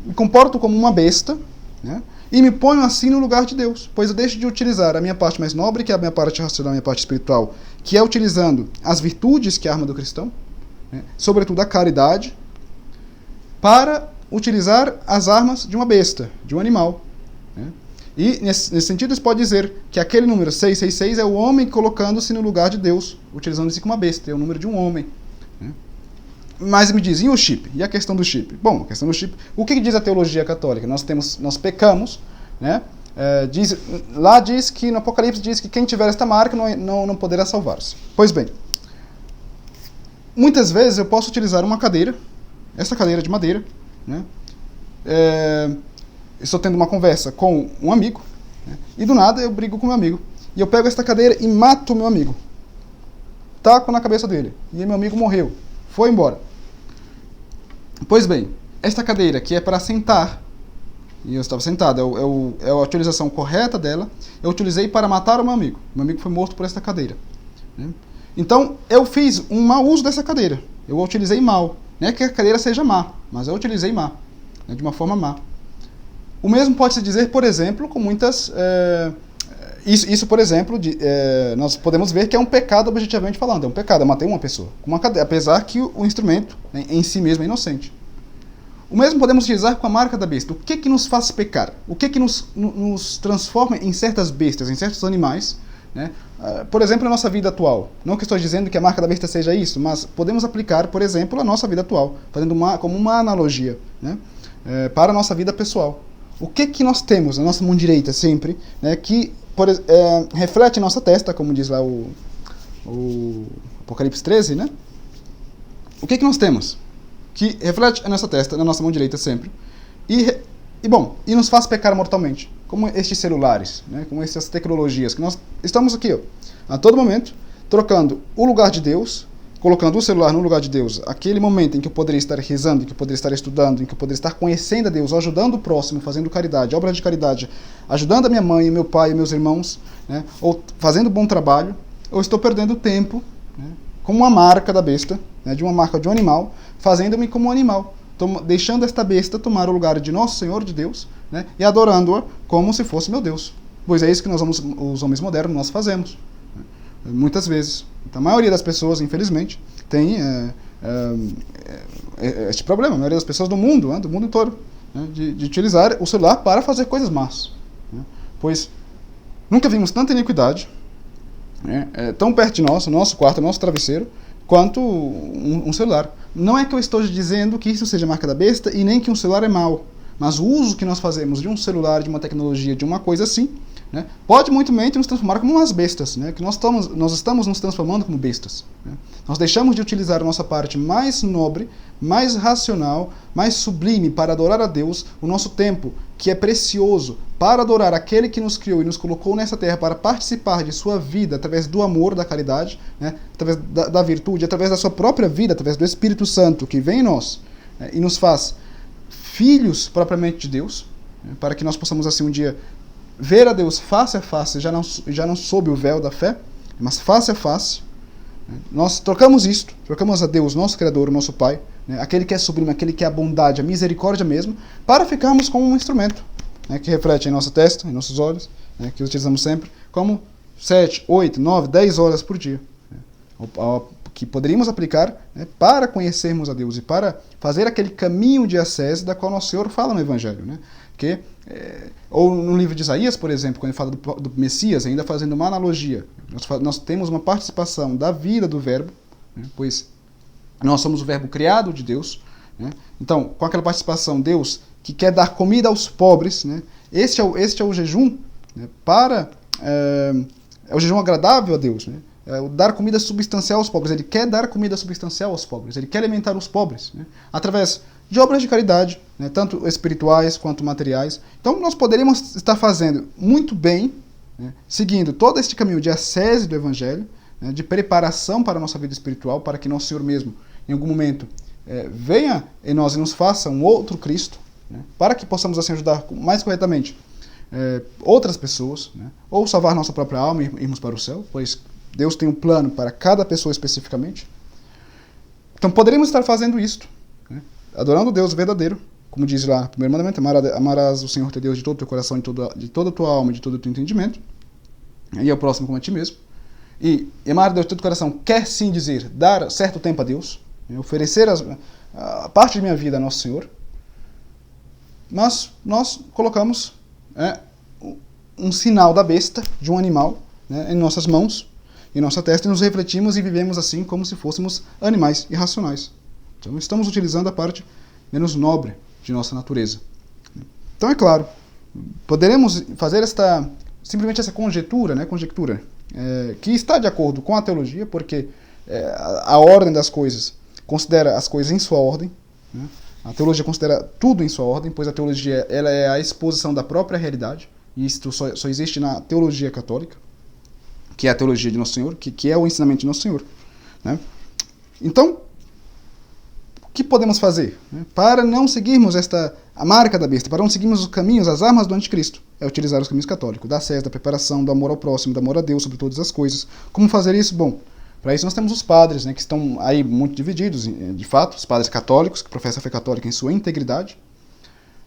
me comporto como uma besta, né? E me ponho assim no lugar de Deus, pois eu deixo de utilizar a minha parte mais nobre, que é a minha parte racional, a minha parte espiritual, que é utilizando as virtudes, que é a arma do cristão, né? Sobretudo a caridade, para utilizar as armas de uma besta, de um animal, né? E, nesse sentido, se pode dizer que aquele número 666 é o homem colocando-se no lugar de Deus, utilizando-se como uma besta, é o número de um homem, né? Mas me dizem, e o chip? E a questão do chip? Bom, a questão do chip, o que diz a teologia católica? Nós pecamos, né? Lá diz que, no Apocalipse, diz que quem tiver esta marca não poderá salvar-se. Pois bem, muitas vezes eu posso utilizar uma cadeira, essa cadeira de madeira, né? Estou tendo uma conversa com um amigo, né? E do nada eu brigo com meu amigo. E eu pego esta cadeira e mato o meu amigo. Taco na cabeça dele. E meu amigo morreu. Foi embora. Pois bem, esta cadeira que é para sentar, e eu estava sentado, é a utilização correta dela, eu utilizei para matar o meu amigo. Meu amigo foi morto por esta cadeira, né? Então, eu fiz um mau uso dessa cadeira. Eu a utilizei mal. Não é que a cadeira seja má, mas eu utilizei má, né? De uma forma má. O mesmo pode-se dizer, por exemplo, com muitas... Isso, por exemplo, nós podemos ver que é um pecado objetivamente falando. É um pecado, eu matei uma pessoa com uma cadeira, apesar que o instrumento, né, em si mesmo é inocente. O mesmo podemos utilizar com a marca da besta. O que nos faz pecar? O que nos transforma em certas bestas, em certos animais, né? Por exemplo, a nossa vida atual. Não que estou dizendo que a marca da besta seja isso, mas podemos aplicar, por exemplo, a nossa vida atual, fazendo como uma analogia, né, para a nossa vida pessoal. O que nós temos na nossa mão direita sempre, né, que reflete nossa testa, como diz lá o Apocalipse 13, né? O que nós temos que reflete a nossa testa, na nossa mão direita sempre, e nos faz pecar mortalmente, como estes celulares, né, como essas tecnologias, que nós estamos aqui, ó, a todo momento, trocando o lugar de Deus, colocando o celular no lugar de Deus, aquele momento em que eu poderia estar rezando, em que eu poderia estar estudando, em que eu poderia estar conhecendo a Deus, ajudando o próximo, fazendo caridade, obra de caridade, ajudando a minha mãe, meu pai e meus irmãos, né, ou fazendo bom trabalho, eu estou perdendo tempo, né, com uma marca da besta, né, de uma marca de um animal, fazendo-me como um animal, deixando esta besta tomar o lugar de Nosso Senhor, de Deus, né, e adorando-a como se fosse meu Deus. Pois é isso que os homens modernos, nós fazemos, né, muitas vezes. A maioria das pessoas, infelizmente, tem este problema. A maioria das pessoas do mundo todo, né, de utilizar o celular para fazer coisas más, né? Pois nunca vimos tanta iniquidade, né, tão perto de nós, no nosso quarto, no nosso travesseiro, quanto um celular. Não é que eu estou dizendo que isso seja marca da besta e nem que um celular é mau, mas o uso que nós fazemos de um celular, de uma tecnologia, de uma coisa assim, né, pode muito bem nos transformar como umas bestas, né, que nós estamos nos transformando como bestas, né. Nós deixamos de utilizar a nossa parte mais nobre, mais racional, mais sublime para adorar a Deus, o nosso tempo, que é precioso, para adorar aquele que nos criou e nos colocou nessa terra para participar de sua vida através do amor, da caridade, né, através da virtude, através da sua própria vida, através do Espírito Santo que vem em nós, né, e nos faz filhos propriamente de Deus, né, para que nós possamos assim um dia ver a Deus face a face, já não sob o véu da fé, mas face a face. Nós trocamos isto, trocamos a Deus, nosso Criador, nosso Pai, né, aquele que é sublime, aquele que é a bondade, a misericórdia mesmo, para ficarmos como um instrumento, né, que reflete em nossa testa, em nossos olhos, né, que utilizamos sempre, como 7, 8, 9, 10 horas por dia, né, que poderíamos aplicar, né, para conhecermos a Deus e para fazer aquele caminho de acesso da qual nosso Senhor fala no Evangelho, né, que ou no livro de Isaías, por exemplo, quando ele fala do Messias, ainda fazendo uma analogia, nós temos uma participação da vida do Verbo, né, pois nós somos o Verbo criado de Deus, né, então, com aquela participação, Deus que quer dar comida aos pobres, né, este é o jejum, né, é o jejum agradável a Deus, né, dar comida substancial aos pobres. Ele quer dar comida substancial aos pobres, ele quer alimentar os pobres, né, através de obras de caridade, né, tanto espirituais quanto materiais. Então nós poderíamos estar fazendo muito bem, né, seguindo todo este caminho de ascese do Evangelho, né, de preparação para a nossa vida espiritual, para que nosso Senhor mesmo, em algum momento, venha em nós e nos faça um outro Cristo, né, para que possamos assim ajudar mais corretamente outras pessoas, né, ou salvar nossa própria alma e irmos para o céu, pois Deus tem um plano para cada pessoa especificamente. Então poderíamos estar fazendo isto, né, adorando o Deus verdadeiro, como diz lá, o primeiro mandamento, amarás o Senhor teu Deus de todo o teu coração, de toda a tua alma, de todo o teu entendimento, e ao próximo como a ti mesmo. E amar a Deus de todo o coração quer sim dizer dar certo tempo a Deus, oferecer a parte de minha vida a Nosso Senhor, mas nós colocamos um sinal da besta, de um animal, né, em nossas mãos, em nossa testa, e nos refletimos e vivemos assim como se fôssemos animais irracionais. Então estamos utilizando a parte menos nobre de nossa natureza. Então é claro, poderemos fazer simplesmente essa conjectura, né, que está de acordo com a teologia, porque a ordem das coisas considera as coisas em sua ordem, né? A teologia considera tudo em sua ordem, pois a teologia ela é a exposição da própria realidade, e isto só existe na teologia católica, que é a teologia de Nosso Senhor, que é o ensinamento de Nosso Senhor, né? Então, o que podemos fazer, né, para não seguirmos a marca da besta, para não seguirmos os caminhos, as armas do anticristo? É utilizar os caminhos católicos, da ascese, da preparação, do amor ao próximo, do amor a Deus sobre todas as coisas. Como fazer isso? Bom, para isso nós temos os padres, né, que estão aí muito divididos, de fato, os padres católicos, que professam a fé católica em sua integridade.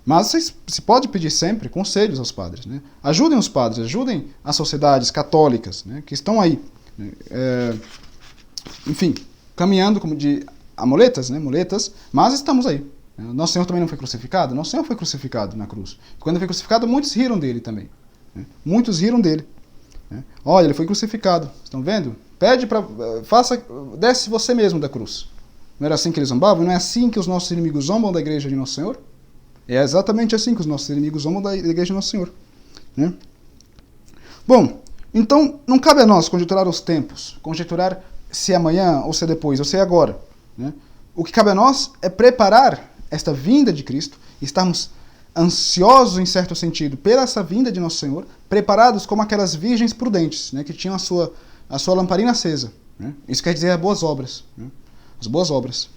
Mas se pode pedir sempre conselhos aos padres, né? Ajudem os padres, ajudem as sociedades católicas, né, que estão aí, enfim, caminhando como de muletas, mas estamos aí. Nosso Senhor também não foi crucificado? Nosso Senhor foi crucificado na cruz. Quando ele foi crucificado, muitos riram dele também, né? Muitos riram dele, né? Olha, ele foi crucificado, estão vendo? Pede para desce você mesmo da cruz. Não era assim que eles zombavam? Não é assim que os nossos inimigos zombam da igreja de Nosso Senhor? É exatamente assim que os nossos inimigos zombam da igreja de Nosso Senhor, né? Bom, então não cabe a nós conjecturar os tempos, conjecturar se é amanhã, ou se é depois, ou se é agora, né? O que cabe a nós é preparar esta vinda de Cristo, estarmos ansiosos, em certo sentido, pela essa vinda de Nosso Senhor, preparados como aquelas virgens prudentes, né, que tinham a sua lamparina acesa, né? Isso quer dizer as boas obras, né? As boas obras.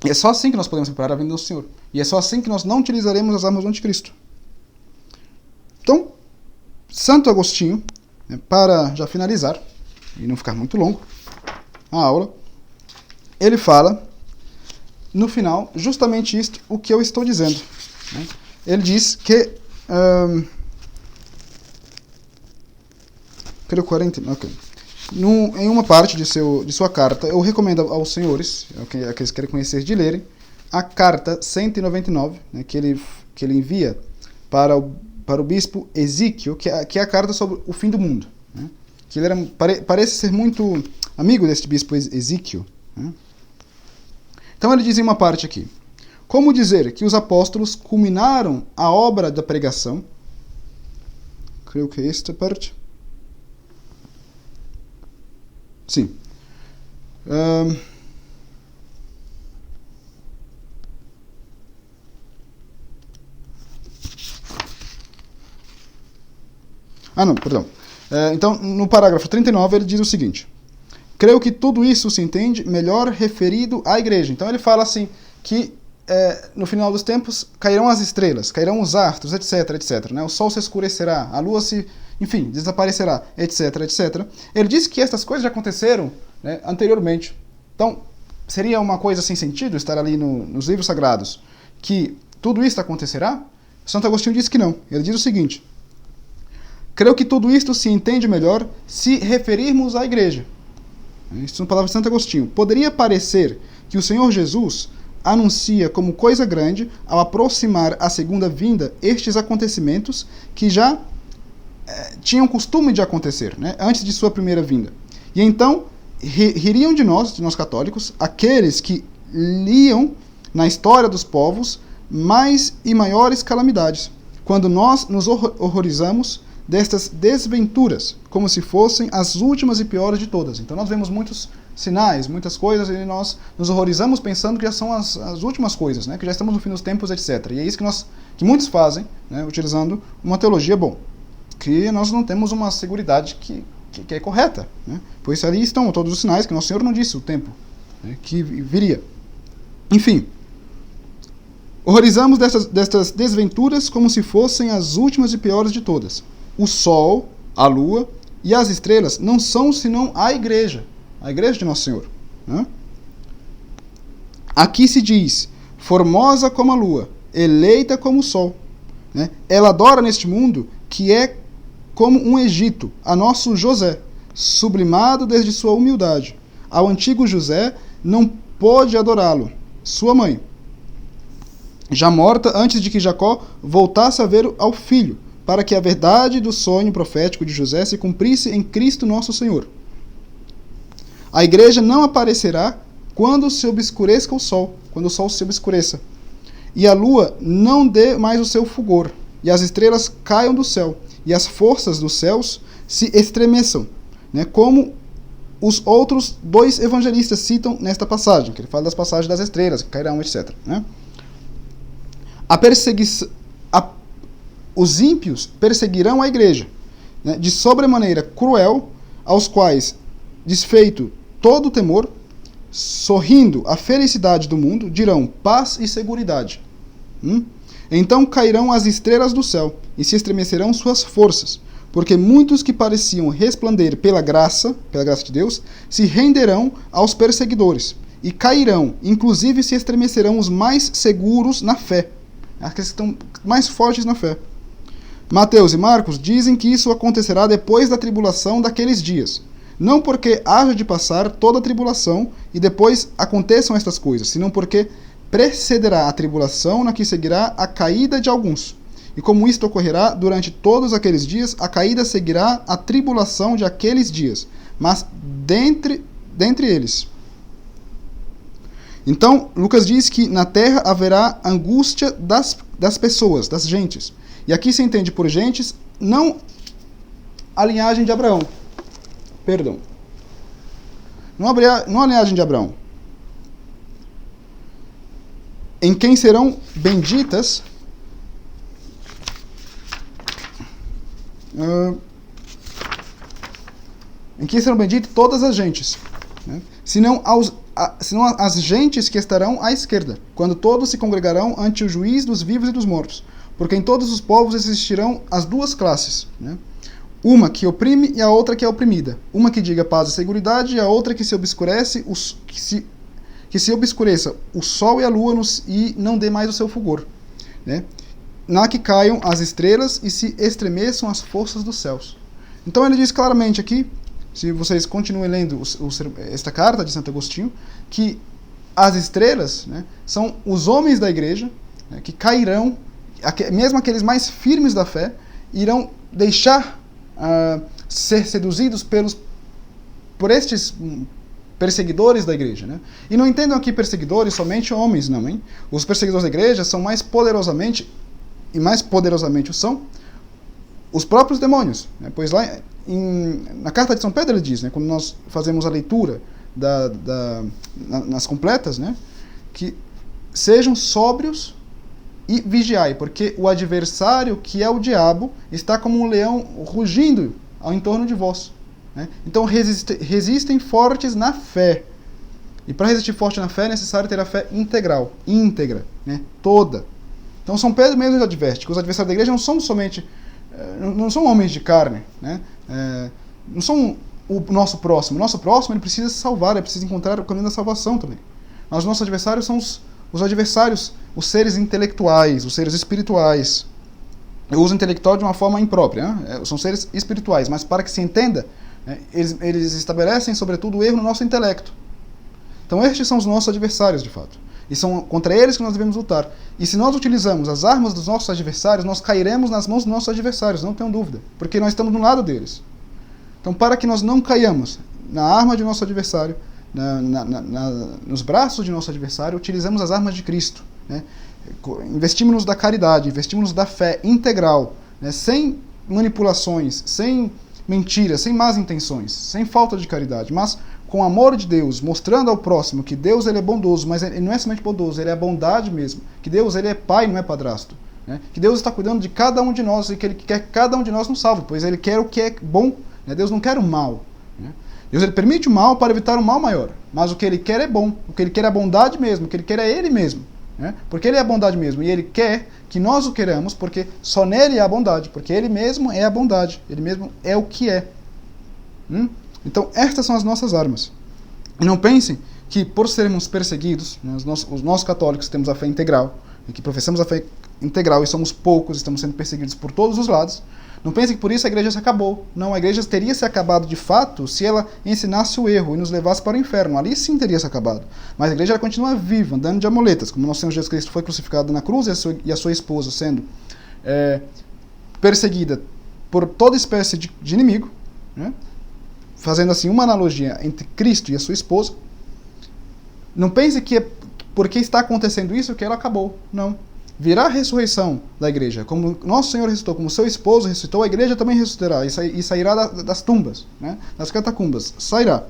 E é só assim que nós podemos preparar a vinda do Senhor. E é só assim que nós não utilizaremos as armas do anticristo. Então, Santo Agostinho, né, para já finalizar, e não ficar muito longo a aula, ele fala, no final, justamente isto, o que eu estou dizendo, né? Ele diz que... creio 40... Ok. Em uma parte de sua carta, eu recomendo aos senhores, aqueles que querem conhecer, de lerem a carta 199, né, que ele envia para o bispo Ezequiel, que é a carta sobre o fim do mundo, né, que ele parece ser muito amigo deste bispo Ezequiel, né. Então ele diz em uma parte aqui: como dizer que os apóstolos culminaram a obra da pregação? Creio que é esta parte. Sim. Não, perdão. Então, no parágrafo 39, ele diz o seguinte: creio que tudo isso se entende melhor referido à igreja. Então, ele fala assim, que no final dos tempos, cairão as estrelas, cairão os astros, etc, etc. Né? O sol se escurecerá, a lua enfim, desaparecerá, etc, etc. Ele disse que essas coisas já aconteceram, né, anteriormente. Então, seria uma coisa sem sentido estar ali nos livros sagrados que tudo isso acontecerá? Santo Agostinho diz que não. Ele diz o seguinte: creio que tudo isto se entende melhor se referirmos à igreja. Isso são palavras de Santo Agostinho. Poderia parecer que o Senhor Jesus anuncia como coisa grande, ao aproximar a segunda vinda, estes acontecimentos que já tinham costume de acontecer, né, antes de sua primeira vinda. E então, ririam de nós católicos, aqueles que liam na história dos povos mais e maiores calamidades, quando nós nos horrorizamos destas desventuras, como se fossem as últimas e piores de todas. Então nós vemos muitos sinais, muitas coisas, e nós nos horrorizamos pensando que já são as últimas coisas, né? Que já estamos no fim dos tempos, etc. E é isso que muitos fazem, né? Utilizando uma teologia, que nós não temos uma seguridade que é correta, né? Pois ali estão todos os sinais que Nosso Senhor não disse o tempo, né, que viria. Enfim, horrorizamos destas desventuras como se fossem as últimas e piores de todas. O sol, a lua e as estrelas não são senão a igreja de Nosso Senhor, né? Aqui se diz: formosa como a lua, eleita como o sol, né? Ela adora neste mundo que é como um Egito, a nosso José, sublimado desde sua humildade. Ao antigo José não pôde adorá-lo, sua mãe, já morta antes de que Jacó voltasse a ver ao filho, para que a verdade do sonho profético de José se cumprisse em Cristo nosso Senhor. A igreja não aparecerá quando se obscureça o sol, quando o sol se obscureça, e a lua não dê mais o seu fulgor, e as estrelas caiam do céu, e as forças dos céus se estremeçam, né, como os outros dois evangelistas citam nesta passagem, que ele fala das passagens das estrelas, que cairão, etc. Né? Os ímpios perseguirão a igreja, né, de sobremaneira cruel, aos quais, desfeito todo o temor, sorrindo a felicidade do mundo, dirão paz e seguridade. Então cairão as estrelas do céu, e se estremecerão suas forças, porque muitos que pareciam resplandecer pela graça de Deus, se renderão aos perseguidores, e cairão, inclusive se estremecerão os mais seguros na fé, aqueles que estão mais fortes na fé. Mateus e Marcos dizem que isso acontecerá depois da tribulação daqueles dias, não porque haja de passar toda a tribulação e depois aconteçam estas coisas, senão porque precederá a tribulação na que seguirá a caída de alguns. E como isto ocorrerá durante todos aqueles dias, a caída seguirá a tribulação de aqueles dias, mas dentre eles. Então, Lucas diz que na terra haverá angústia das pessoas, das gentes. E aqui se entende por gentes, não a linhagem de Abraão. Perdão. Não a linhagem de Abraão. Em quem serão benditas todas as gentes, né? Senão as gentes que estarão à esquerda, quando todos se congregarão ante o juiz dos vivos e dos mortos. Porque em todos os povos existirão as duas classes, né? Uma que oprime e a outra que é oprimida. Uma que diga paz e seguridade e a outra que se obscureça o sol e a lua e não dê mais o seu fulgor, né? Na que caiam as estrelas e se estremeçam as forças dos céus. Então ele diz claramente aqui, se vocês continuem lendo esta carta de Santo Agostinho, que as estrelas, né, são os homens da igreja, né, que cairão, mesmo aqueles mais firmes da fé, irão deixar ser seduzidos por estes perseguidores da igreja, né? E não entendam aqui perseguidores somente homens, não, hein? Os perseguidores da igreja são mais poderosamente são os próprios demônios, né? Pois lá na carta de São Pedro ele diz, né, quando nós fazemos a leitura nas completas, né, que sejam sóbrios e vigiai, porque o adversário, que é o diabo, está como um leão rugindo ao entorno de vós, né? Então resistem fortes na fé. E para resistir forte na fé é necessário ter a fé integral, íntegra, né? Toda. Então São Pedro mesmo adverte que os adversários da igreja não são somente, não são homens de carne, né? Não são o nosso próximo. O nosso próximo ele precisa se salvar, ele precisa encontrar o caminho da salvação também. Mas os nossos adversários são os adversários, os seres intelectuais, os seres espirituais. Eu uso intelectual de uma forma imprópria, né? São seres espirituais, mas para que se entenda, né, eles estabelecem sobretudo o erro no nosso intelecto. Então estes são os nossos adversários, de fato. E são contra eles que nós devemos lutar. E se nós utilizamos as armas dos nossos adversários, nós cairemos nas mãos dos nossos adversários, não tenham dúvida. Porque nós estamos do lado deles. Então, para que nós não caiamos na arma de nosso adversário, nos braços de nosso adversário, utilizamos as armas de Cristo. Né? Investimos-nos da caridade, investimos-nos da fé integral, né? Sem manipulações, sem mentiras, sem más intenções, sem falta de caridade, mas com o amor de Deus, mostrando ao próximo que Deus ele é bondoso, mas ele não é somente bondoso, ele é a bondade mesmo, que Deus ele é pai, não é padrasto, né? Que Deus está cuidando de cada um de nós e que ele quer que cada um de nós nos salve, pois ele quer o que é bom, né? Deus não quer o mal, né? Deus ele permite o mal para evitar um mal maior, mas o que ele quer é bom, o que ele quer é a bondade mesmo, o que ele quer é ele mesmo, né? Porque ele é a bondade mesmo, e ele quer que nós o queramos, porque só nele há a bondade, porque ele mesmo é a bondade, ele mesmo é o que é. Então, estas são as nossas armas. E não pensem que, por sermos perseguidos, né, os nossos católicos temos a fé integral, e que professamos a fé integral e somos poucos, estamos sendo perseguidos por todos os lados, não pensem que por isso a igreja se acabou. Não, a igreja teria se acabado de fato se ela ensinasse o erro e nos levasse para o inferno. Ali sim teria se acabado. Mas a igreja ela continua viva, andando de amuletas, como nosso Senhor Jesus Cristo foi crucificado na cruz e a sua esposa sendo perseguida por toda espécie de inimigo, né? Fazendo assim uma analogia entre Cristo e a sua esposa. Não pense que porque está acontecendo isso que ela acabou. Não. Virá a ressurreição da igreja. Como nosso Senhor ressuscitou, como seu esposo ressuscitou, a igreja também ressuscitará e sairá das tumbas, né? Das catacumbas. Sairá.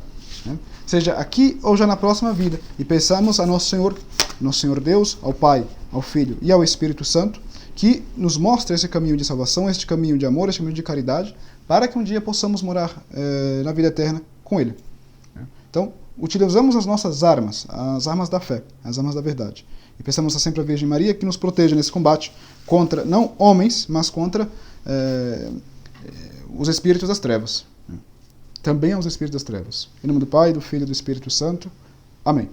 Né? Seja aqui ou já na próxima vida. E peçamos a nosso Senhor Deus, ao Pai, ao Filho e ao Espírito Santo, que nos mostre esse caminho de salvação, este caminho de amor, este caminho de caridade, para que um dia possamos morar na vida eterna com Ele. Então, utilizamos as nossas armas, as armas da fé, as armas da verdade. E peçamos sempre a Virgem Maria que nos proteja nesse combate contra, não homens, mas contra os espíritos das trevas. Também aos espíritos das trevas. Em nome do Pai, do Filho e do Espírito Santo. Amém.